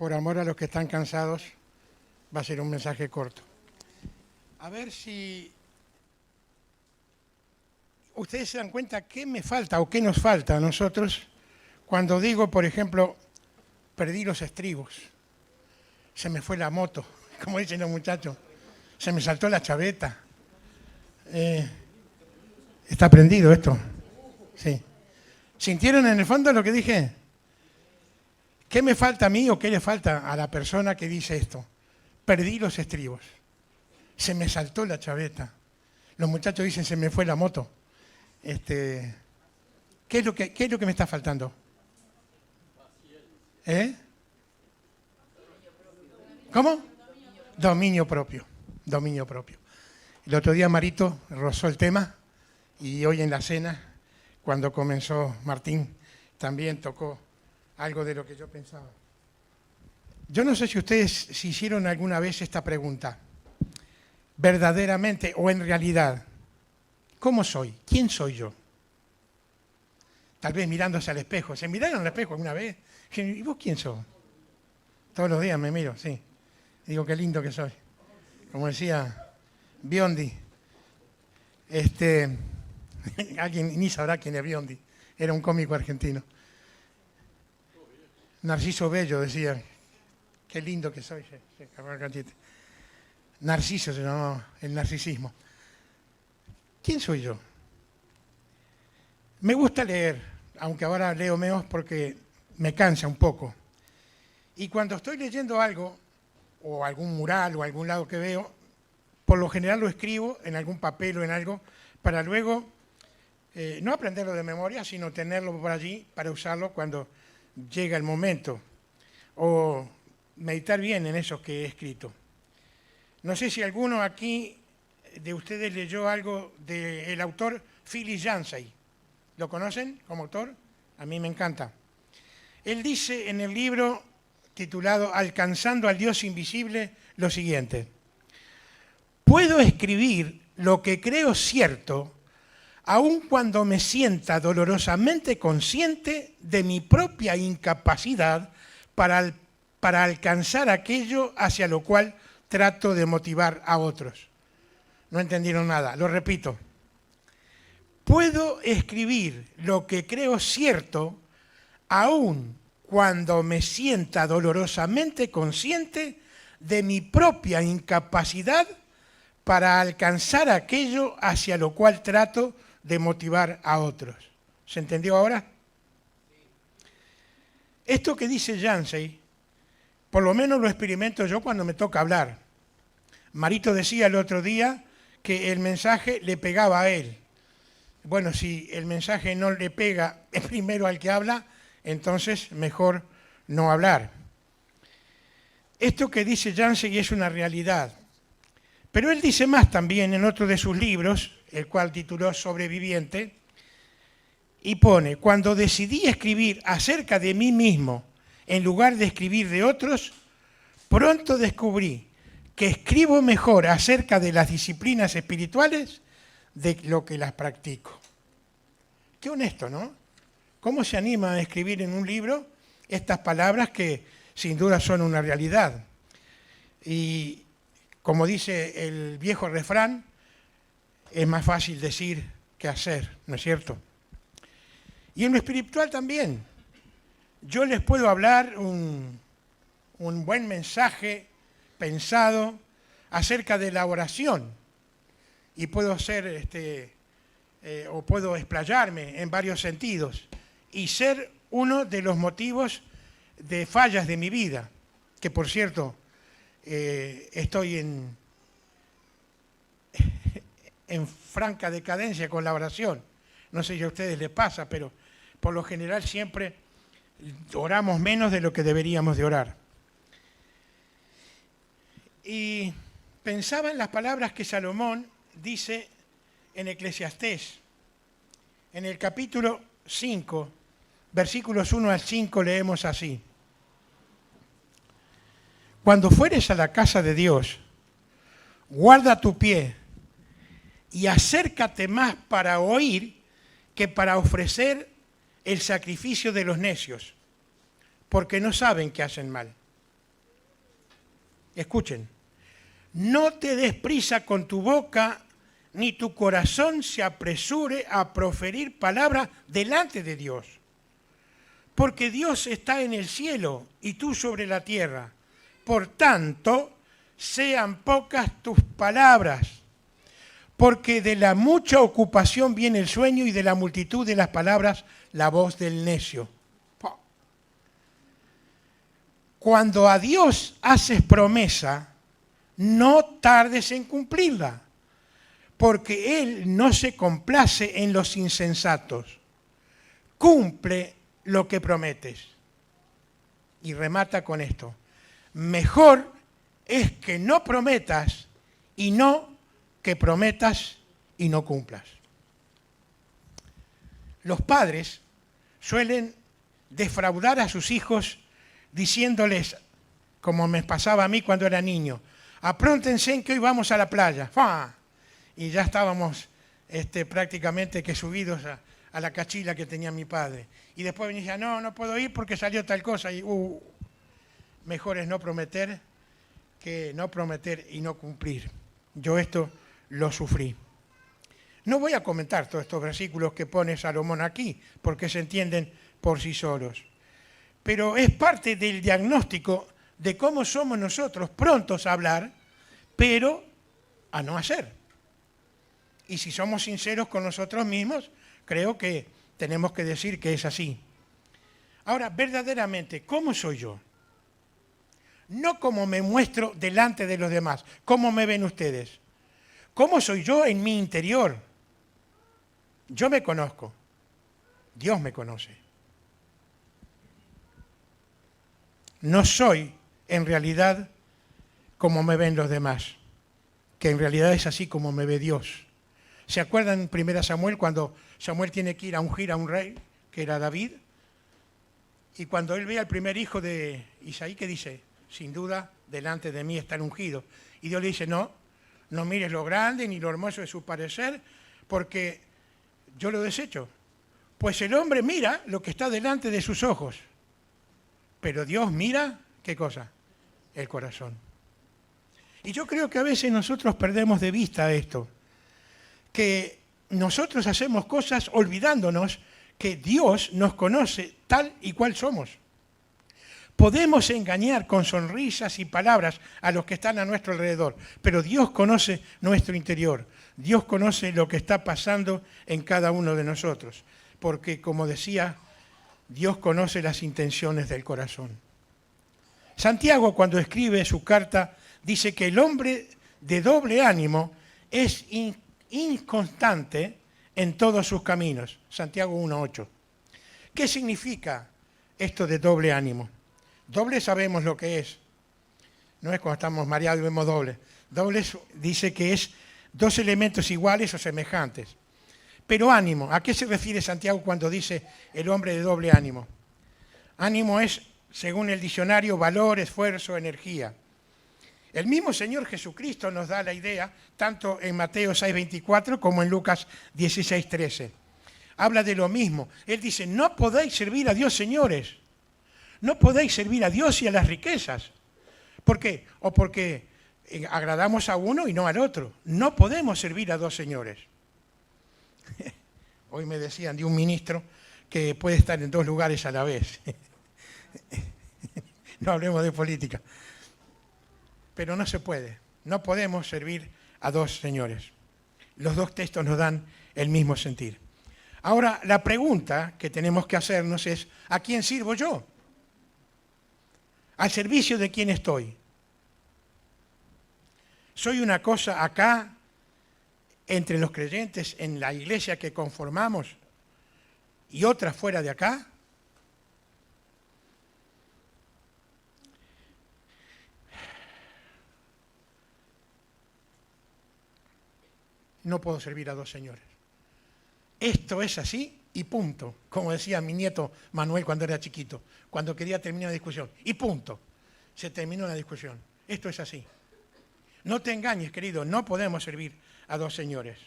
por amor a los que están cansados, va a ser un mensaje corto. A ver si ustedes se dan cuenta qué me falta o qué nos falta a nosotros cuando digo, por ejemplo, perdí los estribos, se me fue la moto, como dicen los muchachos, se me saltó la chaveta. ¿Está prendido esto? Sí. ¿Sintieron en el fondo lo que dije? ¿Qué me falta a mí o qué le falta a la persona que dice esto? Perdí los estribos, se me saltó la chaveta. Los muchachos dicen, se me fue la moto. ¿Qué es lo que me está faltando? ¿Cómo? Dominio propio. Dominio propio. El otro día Marito rozó el tema y hoy en la cena, cuando comenzó Martín, también tocó algo de lo que yo pensaba. Yo no sé si ustedes se hicieron alguna vez esta pregunta, verdaderamente o en realidad, ¿cómo soy? ¿Quién soy yo? Tal vez mirándose al espejo. ¿Se miraron al espejo alguna vez? ¿Y vos quién sos? Todos los días me miro, sí. Digo, qué lindo que soy. Como decía Biondi, alguien ni sabrá quién es Biondi, era un cómico argentino. Narciso Bello decía, qué lindo que soy. Narciso se llamaba, el narcisismo. ¿Quién soy yo? Me gusta leer, aunque ahora leo menos porque me cansa un poco. Y cuando estoy leyendo algo, o algún mural o algún lado que veo, por lo general lo escribo en algún papel o en algo, para luego no aprenderlo de memoria, sino tenerlo por allí para usarlo cuando llega el momento, o meditar bien en eso que he escrito. No sé si alguno aquí de ustedes leyó algo del autor Philip Yancey. ¿Lo conocen como autor? A mí me encanta. Él dice en el libro titulado Alcanzando al Dios Invisible lo siguiente: puedo escribir lo que creo cierto, aun cuando me sienta dolorosamente consciente de mi propia incapacidad para alcanzar aquello hacia lo cual trato de motivar a otros. No entendieron nada, lo repito. Puedo escribir lo que creo cierto, aun cuando me sienta dolorosamente consciente de mi propia incapacidad para alcanzar aquello hacia lo cual trato de motivar a otros. ¿Se entendió ahora? Esto que dice Yancey, por lo menos lo experimento yo cuando me toca hablar. Marito decía el otro día que el mensaje le pegaba a él. Bueno, si el mensaje no le pega primero al que habla, entonces mejor no hablar. Esto que dice Yancey es una realidad. Pero él dice más también en otro de sus libros, el cual tituló Sobreviviente, y pone, cuando decidí escribir acerca de mí mismo en lugar de escribir de otros, pronto descubrí que escribo mejor acerca de las disciplinas espirituales de lo que las practico. Qué honesto, ¿no? ¿Cómo se anima a escribir en un libro estas palabras que sin duda son una realidad? Y como dice el viejo refrán, es más fácil decir que hacer, ¿no es cierto? Y en lo espiritual también. Yo les puedo hablar un buen mensaje pensado acerca de la oración y puedo hacer o puedo explayarme en varios sentidos y ser uno de los motivos de fallas de mi vida, que por cierto estoy en franca decadencia con la oración. No sé si a ustedes les pasa, pero por lo general siempre oramos menos de lo que deberíamos de orar. Y pensaba en las palabras que Salomón dice en Eclesiastés. En el capítulo 5, versículos 1 al 5 leemos así. Cuando fueres a la casa de Dios, guarda tu pie y acércate más para oír que para ofrecer el sacrificio de los necios, porque no saben que hacen mal. Escuchen, no te des prisa con tu boca, ni tu corazón se apresure a proferir palabras delante de Dios. Porque Dios está en el cielo y tú sobre la tierra. Por tanto, sean pocas tus palabras, porque de la mucha ocupación viene el sueño y de la multitud de las palabras la voz del necio. Cuando a Dios haces promesa, no tardes en cumplirla, porque Él no se complace en los insensatos. Cumple lo que prometes. Y remata con esto. Mejor es que no prometas y no que prometas y no cumplas. Los padres suelen defraudar a sus hijos diciéndoles, como me pasaba a mí cuando era niño, apróntense en que hoy vamos a la playa. ¡Fua! Y ya estábamos prácticamente que subidos a la cachila que tenía mi padre. Y después venía y decía, no puedo ir porque salió tal cosa. Y mejor es no prometer que no prometer y no cumplir. Yo esto lo sufrí. No voy a comentar todos estos versículos que pone Salomón aquí, porque se entienden por sí solos. Pero es parte del diagnóstico de cómo somos nosotros prontos a hablar, pero a no hacer. Y si somos sinceros con nosotros mismos, creo que tenemos que decir que es así. Ahora, verdaderamente, ¿cómo soy yo? No como me muestro delante de los demás, ¿cómo me ven ustedes? ¿Cómo soy yo en mi interior? Yo me conozco, Dios me conoce. No soy, en realidad, como me ven los demás, que en realidad es así como me ve Dios. ¿Se acuerdan en 1 Samuel cuando Samuel tiene que ir a ungir a un rey, que era David? Y cuando él ve al primer hijo de Isaí, ¿qué dice? Sin duda, delante de mí está el ungido. Y Dios le dice, no mires lo grande ni lo hermoso de su parecer, porque yo lo desecho. Pues el hombre mira lo que está delante de sus ojos. Pero Dios mira, ¿qué cosa? El corazón. Y yo creo que a veces nosotros perdemos de vista esto, que nosotros hacemos cosas olvidándonos que Dios nos conoce tal y cual somos. Podemos engañar con sonrisas y palabras a los que están a nuestro alrededor, pero Dios conoce nuestro interior. Dios conoce lo que está pasando en cada uno de nosotros, porque como decía, Dios conoce las intenciones del corazón. Santiago, cuando escribe su carta, dice que el hombre de doble ánimo es inconstante en todos sus caminos. Santiago 1:8. ¿Qué significa esto de doble ánimo? Doble sabemos lo que es. No es cuando estamos mareados y vemos doble. Doble dice que es dos elementos iguales o semejantes. Pero ánimo, ¿a qué se refiere Santiago cuando dice el hombre de doble ánimo? Ánimo es, según el diccionario, valor, esfuerzo, energía. El mismo Señor Jesucristo nos da la idea, tanto en Mateo 6:24 como en Lucas 16:13. Habla de lo mismo. Él dice, no podéis servir a Dios, señores. No podéis servir a Dios y a las riquezas. ¿Por qué? O porque agradamos a uno y no al otro. No podemos servir a dos señores. Hoy me decían de un ministro que puede estar en dos lugares a la vez. No hablemos de política. Pero no se puede. No podemos servir a dos señores. Los dos textos nos dan el mismo sentir. Ahora, la pregunta que tenemos que hacernos es, ¿a quién sirvo yo? ¿Al servicio de quién estoy? ¿Soy una cosa acá entre los creyentes en la iglesia que conformamos y otra fuera de acá? No puedo servir a dos señores. Esto es así y punto. Como decía mi nieto Manuel cuando era chiquito, cuando quería terminar la discusión. Y punto. Se terminó la discusión. Esto es así. No te engañes, querido, no podemos servir a dos señores.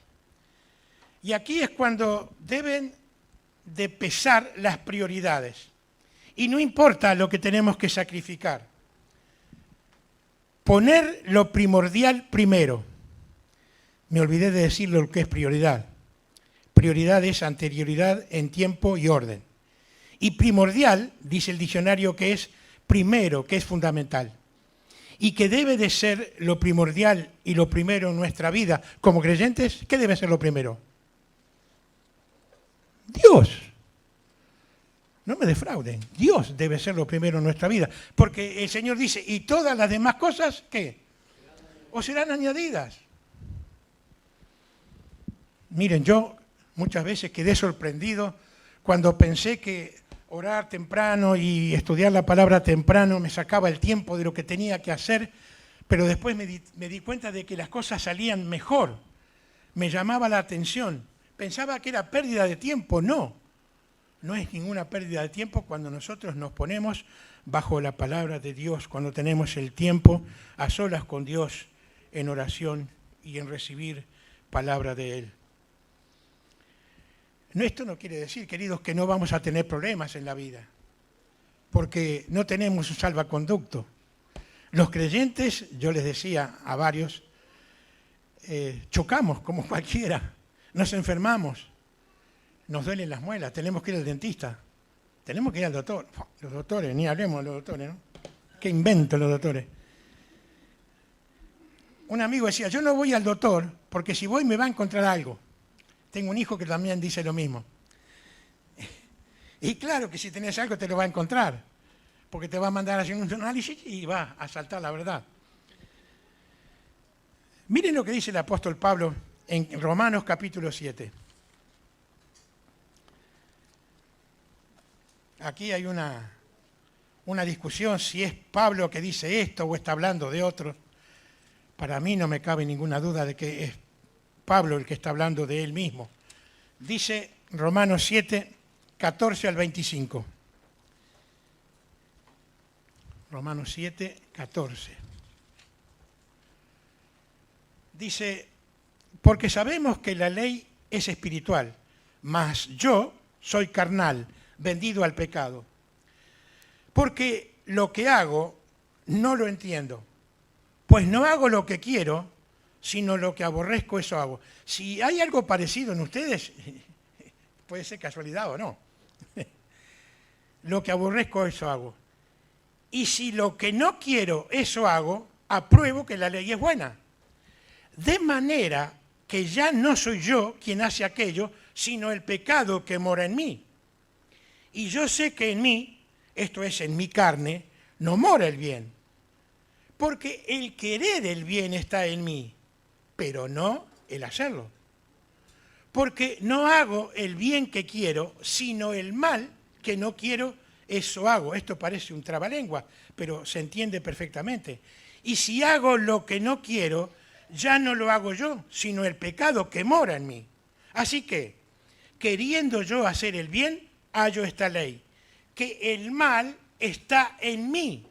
Y aquí es cuando deben de pesar las prioridades. Y no importa lo que tenemos que sacrificar. Poner lo primordial primero. Me olvidé de decir lo que es prioridad. Prioridad es anterioridad en tiempo y orden. Y primordial, dice el diccionario, que es primero, que es fundamental. Y que debe de ser lo primordial y lo primero en nuestra vida como creyentes. ¿Qué debe ser lo primero? Dios. No me defrauden. Dios debe ser lo primero en nuestra vida. Porque el Señor dice, y todas las demás cosas, ¿qué? Os serán añadidas. Miren, yo muchas veces quedé sorprendido cuando pensé que orar temprano y estudiar la palabra temprano me sacaba el tiempo de lo que tenía que hacer, pero después me di cuenta de que las cosas salían mejor. Me llamaba la atención. Pensaba que era pérdida de tiempo. No es ninguna pérdida de tiempo cuando nosotros nos ponemos bajo la palabra de Dios, cuando tenemos el tiempo a solas con Dios en oración y en recibir palabra de Él. Esto no quiere decir, queridos, que no vamos a tener problemas en la vida, porque no tenemos un salvaconducto. Los creyentes, yo les decía a varios, chocamos como cualquiera, nos enfermamos, nos duelen las muelas, tenemos que ir al dentista, tenemos que ir al doctor. Los doctores, ni hablemos de los doctores, ¿no? ¿Qué inventan los doctores? Un amigo decía, yo no voy al doctor porque si voy me va a encontrar algo. Tengo un hijo que también dice lo mismo. Y claro que si tenés algo te lo va a encontrar, porque te va a mandar a hacer un análisis y va a saltar la verdad. Miren lo que dice el apóstol Pablo en Romanos capítulo 7. Aquí hay una discusión si es Pablo que dice esto o está hablando de otro. Para mí no me cabe ninguna duda de que es Pablo el que está hablando de él mismo. Dice Romanos 7, 14 al 25. Romanos 7, 14. Dice, porque sabemos que la ley es espiritual, mas yo soy carnal, vendido al pecado. Porque lo que hago no lo entiendo, pues no hago lo que quiero, sino lo que aborrezco, eso hago. Si hay algo parecido en ustedes, puede ser casualidad o no. Lo que aborrezco, eso hago. Y si lo que no quiero, eso hago, apruebo que la ley es buena. De manera que ya no soy yo quien hace aquello, sino el pecado que mora en mí. Y yo sé que en mí, esto es en mi carne, no mora el bien. Porque el querer el bien está en mí, pero no el hacerlo. Porque no hago el bien que quiero, sino el mal que no quiero, eso hago. Esto parece un trabalengua, pero se entiende perfectamente. Y si hago lo que no quiero, ya no lo hago yo, sino el pecado que mora en mí. Así que, queriendo yo hacer el bien, hallo esta ley, que el mal está en mí.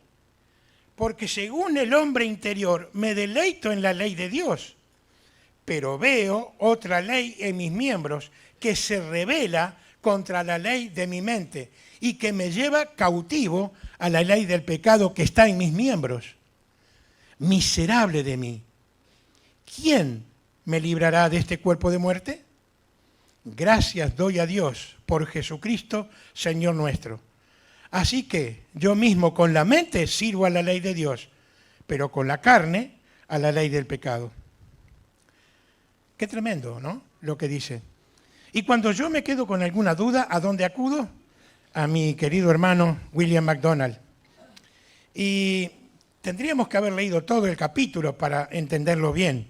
Porque según el hombre interior me deleito en la ley de Dios, pero veo otra ley en mis miembros que se rebela contra la ley de mi mente y que me lleva cautivo a la ley del pecado que está en mis miembros. Miserable de mí. ¿Quién me librará de este cuerpo de muerte? Gracias doy a Dios por Jesucristo, Señor nuestro. Así que yo mismo con la mente sirvo a la ley de Dios, pero con la carne a la ley del pecado. Qué tremendo, ¿no? Lo que dice. Y cuando yo me quedo con alguna duda, ¿a dónde acudo? A mi querido hermano William MacDonald. Y tendríamos que haber leído todo el capítulo para entenderlo bien.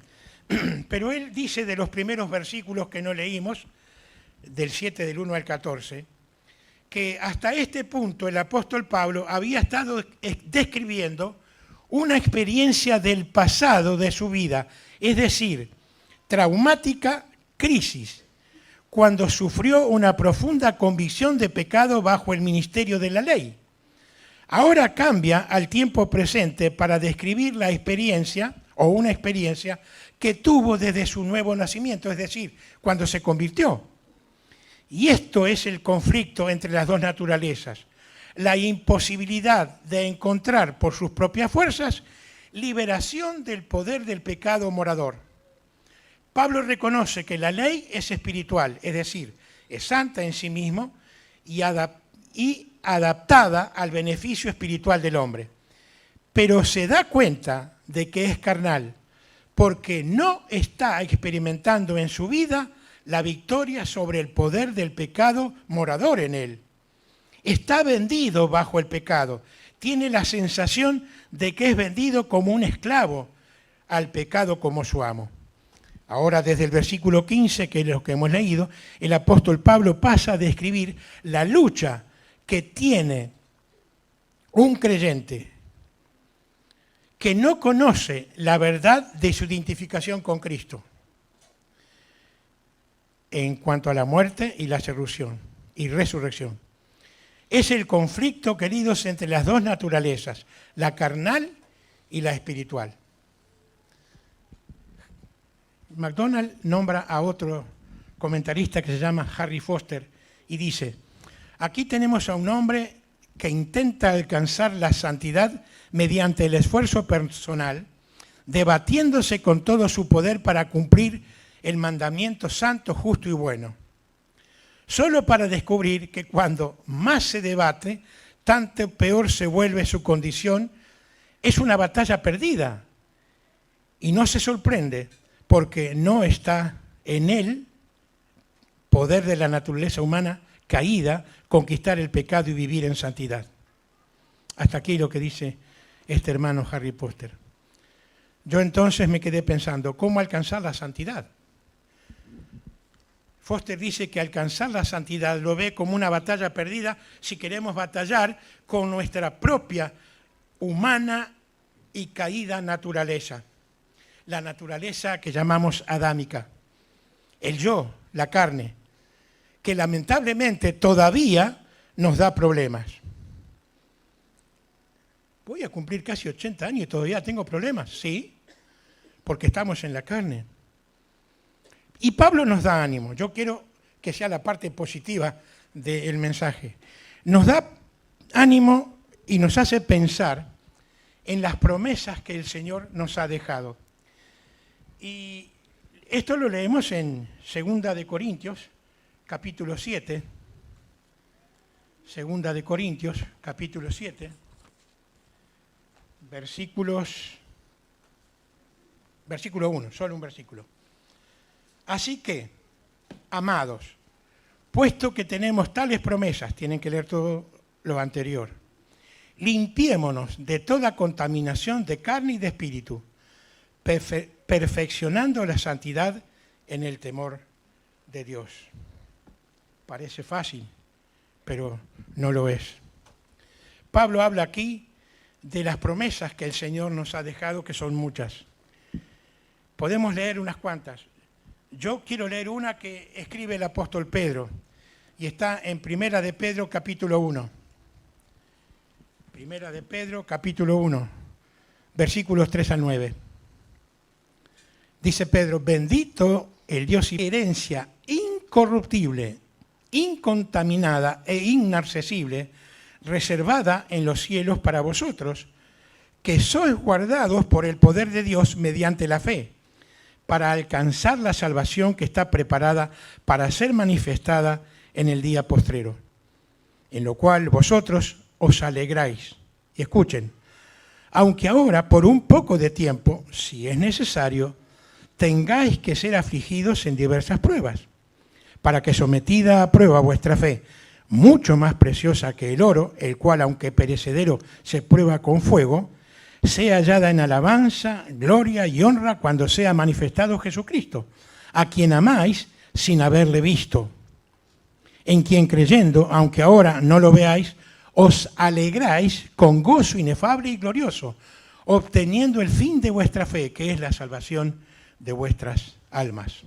Pero él dice de los primeros versículos que no leímos, del 7 del 1 al 14, que hasta este punto el apóstol Pablo había estado describiendo una experiencia del pasado de su vida, es decir, traumática crisis, cuando sufrió una profunda convicción de pecado bajo el ministerio de la ley. Ahora cambia al tiempo presente para describir la experiencia, o una experiencia, que tuvo desde su nuevo nacimiento, es decir, cuando se convirtió. Y esto es el conflicto entre las dos naturalezas, la imposibilidad de encontrar por sus propias fuerzas liberación del poder del pecado morador. Pablo reconoce que la ley es espiritual, es decir, es santa en sí mismo y adaptada al beneficio espiritual del hombre. Pero se da cuenta de que es carnal, porque no está experimentando en su vida la victoria sobre el poder del pecado morador en él. Está vendido bajo el pecado. Tiene la sensación de que es vendido como un esclavo al pecado como su amo. Ahora, desde el versículo 15, que es lo que hemos leído, el apóstol Pablo pasa a describir la lucha que tiene un creyente que no conoce la verdad de su identificación con Cristo en cuanto a la muerte y la resurrección. Es el conflicto, queridos, entre las dos naturalezas, la carnal y la espiritual. MacDonald nombra a otro comentarista que se llama Harry Foster y dice: aquí tenemos a un hombre que intenta alcanzar la santidad mediante el esfuerzo personal, debatiéndose con todo su poder para cumplir el mandamiento santo, justo y bueno. Solo para descubrir que cuando más se debate, tanto peor se vuelve su condición. Es una batalla perdida y no se sorprende porque no está en él poder de la naturaleza humana caída, conquistar el pecado y vivir en santidad. Hasta aquí lo que dice este hermano Harry Foster. Yo entonces me quedé pensando, ¿cómo alcanzar la santidad? Foster dice que alcanzar la santidad lo ve como una batalla perdida si queremos batallar con nuestra propia humana y caída naturaleza. La naturaleza que llamamos adámica. El yo, la carne, que lamentablemente todavía nos da problemas. Voy a cumplir casi 80 años y todavía tengo problemas, sí, porque estamos en la carne. Y Pablo nos da ánimo. Yo quiero que sea la parte positiva del mensaje. Nos da ánimo y nos hace pensar en las promesas que el Señor nos ha dejado. Y esto lo leemos en 2 de Corintios, capítulo 7. 2 de Corintios, capítulo 7. Versículo 1, solo un versículo. Así que, amados, puesto que tenemos tales promesas, tienen que leer todo lo anterior, limpiémonos de toda contaminación de carne y de espíritu, perfeccionando la santidad en el temor de Dios. Parece fácil, pero no lo es. Pablo habla aquí de las promesas que el Señor nos ha dejado, que son muchas. Podemos leer unas cuantas. Yo quiero leer una que escribe el apóstol Pedro y está en 1 de Pedro capítulo 1. 1 de Pedro capítulo 1, versículos 3 al 9. Dice Pedro: bendito el Dios y herencia incorruptible, incontaminada e inaccesible, reservada en los cielos para vosotros, que sois guardados por el poder de Dios mediante la fe, para alcanzar la salvación que está preparada para ser manifestada en el día postrero, en lo cual vosotros os alegráis. Y escuchen, aunque ahora por un poco de tiempo, si es necesario, tengáis que ser afligidos en diversas pruebas, para que sometida a prueba vuestra fe, mucho más preciosa que el oro, el cual aunque perecedero se prueba con fuego, sea hallada en alabanza, gloria y honra cuando sea manifestado Jesucristo, a quien amáis sin haberle visto, en quien creyendo, aunque ahora no lo veáis, os alegráis con gozo inefable y glorioso, obteniendo el fin de vuestra fe, que es la salvación de vuestras almas.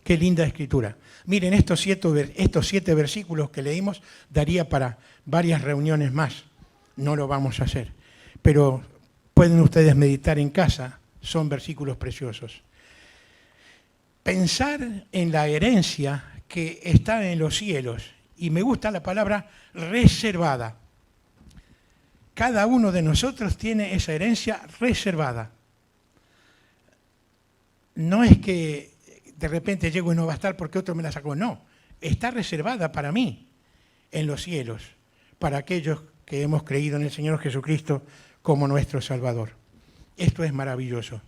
Qué linda escritura. Miren, estos 7 versículos que leímos daría para varias reuniones más. No lo vamos a hacer, pero pueden ustedes meditar en casa, son versículos preciosos. Pensar en la herencia que está en los cielos, y me gusta la palabra reservada. Cada uno de nosotros tiene esa herencia reservada. No es que de repente llego y no va a estar porque otro me la sacó, no. Está reservada para mí en los cielos, para aquellos que hemos creído en el Señor Jesucristo como nuestro Salvador. Esto es maravilloso.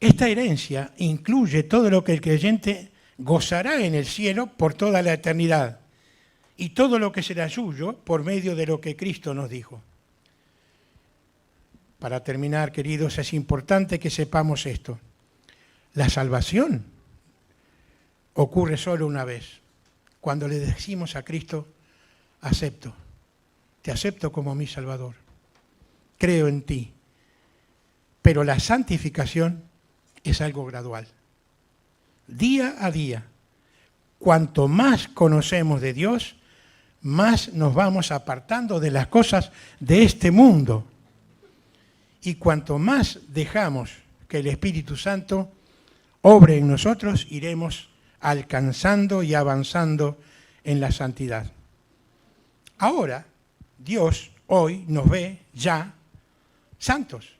Esta herencia incluye todo lo que el creyente gozará en el cielo por toda la eternidad y todo lo que será suyo por medio de lo que Cristo nos dijo. Para terminar, queridos, es importante que sepamos esto. La salvación ocurre solo una vez, cuando le decimos a Cristo, acepto, te acepto como mi Salvador, creo en ti. Pero la santificación es algo gradual, día a día. Cuanto más conocemos de Dios, más nos vamos apartando de las cosas de este mundo. Y cuanto más dejamos que el Espíritu Santo obre en nosotros, iremos alcanzando y avanzando en la santidad. Ahora, Dios hoy nos ve ya santos.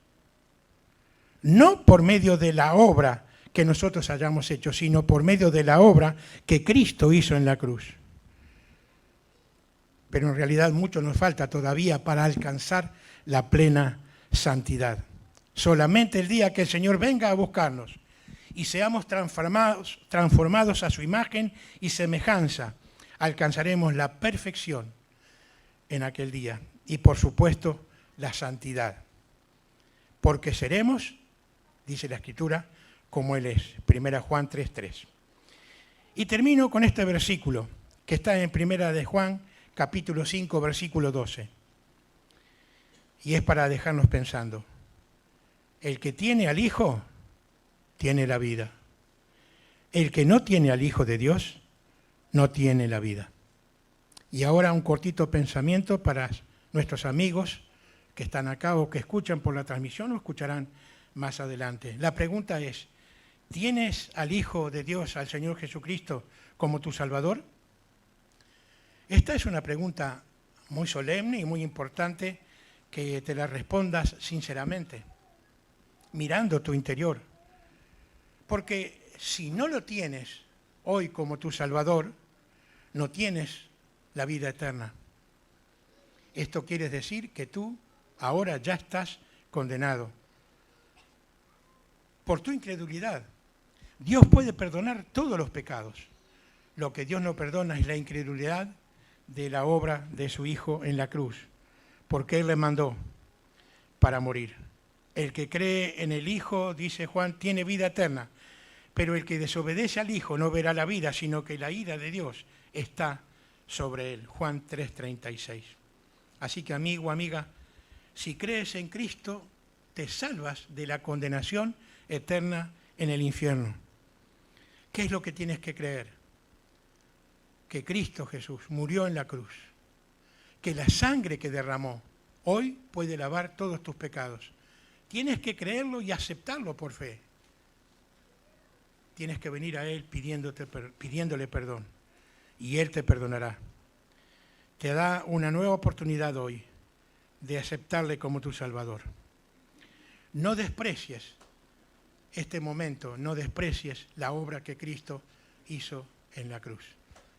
No por medio de la obra que nosotros hayamos hecho, sino por medio de la obra que Cristo hizo en la cruz. Pero en realidad mucho nos falta todavía para alcanzar la plena santidad. Solamente el día que el Señor venga a buscarnos y seamos transformados a su imagen y semejanza, alcanzaremos la perfección en aquel día y, por supuesto, la santidad. Porque seremos, dice la Escritura, como Él es. 1 Juan 3:3. Y termino con este versículo que está en 1 de Juan, capítulo 5, versículo 12. Y es para dejarnos pensando. El que tiene al Hijo, tiene la vida. El que no tiene al Hijo de Dios, no tiene la vida. Y ahora un cortito pensamiento para nuestros amigos que están acá o que escuchan por la transmisión o escucharán más adelante. La pregunta es, ¿tienes al Hijo de Dios, al Señor Jesucristo, como tu Salvador? Esta es una pregunta muy solemne y muy importante que te la respondas sinceramente, mirando tu interior. Porque si no lo tienes hoy como tu Salvador, no tienes la vida eterna. Esto quiere decir que tú ahora ya estás condenado por tu incredulidad. Dios puede perdonar todos los pecados. Lo que Dios no perdona es la incredulidad de la obra de su Hijo en la cruz, porque Él le mandó para morir. El que cree en el Hijo, dice Juan, tiene vida eterna, pero el que desobedece al Hijo no verá la vida, sino que la ira de Dios está sobre él. Juan 3:36. Así que, amigo, amiga, si crees en Cristo, te salvas de la condenación eterna en el infierno. ¿Qué es lo que tienes que creer? Que Cristo Jesús murió en la cruz, que la sangre que derramó hoy puede lavar todos tus pecados. Tienes que creerlo y aceptarlo por fe. Tienes que venir a Él pidiéndole perdón y Él te perdonará. Te da una nueva oportunidad hoy de aceptarle como tu Salvador. No desprecies este momento, no desprecies la obra que Cristo hizo en la cruz.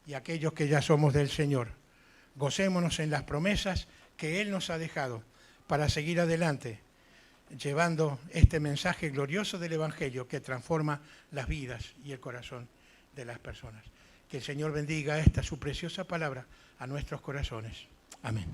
Y aquellos que ya somos del Señor, gocémonos en las promesas que Él nos ha dejado para seguir adelante, llevando este mensaje glorioso del Evangelio que transforma las vidas y el corazón de las personas. Que el Señor bendiga esta su preciosa palabra a nuestros corazones. Amén.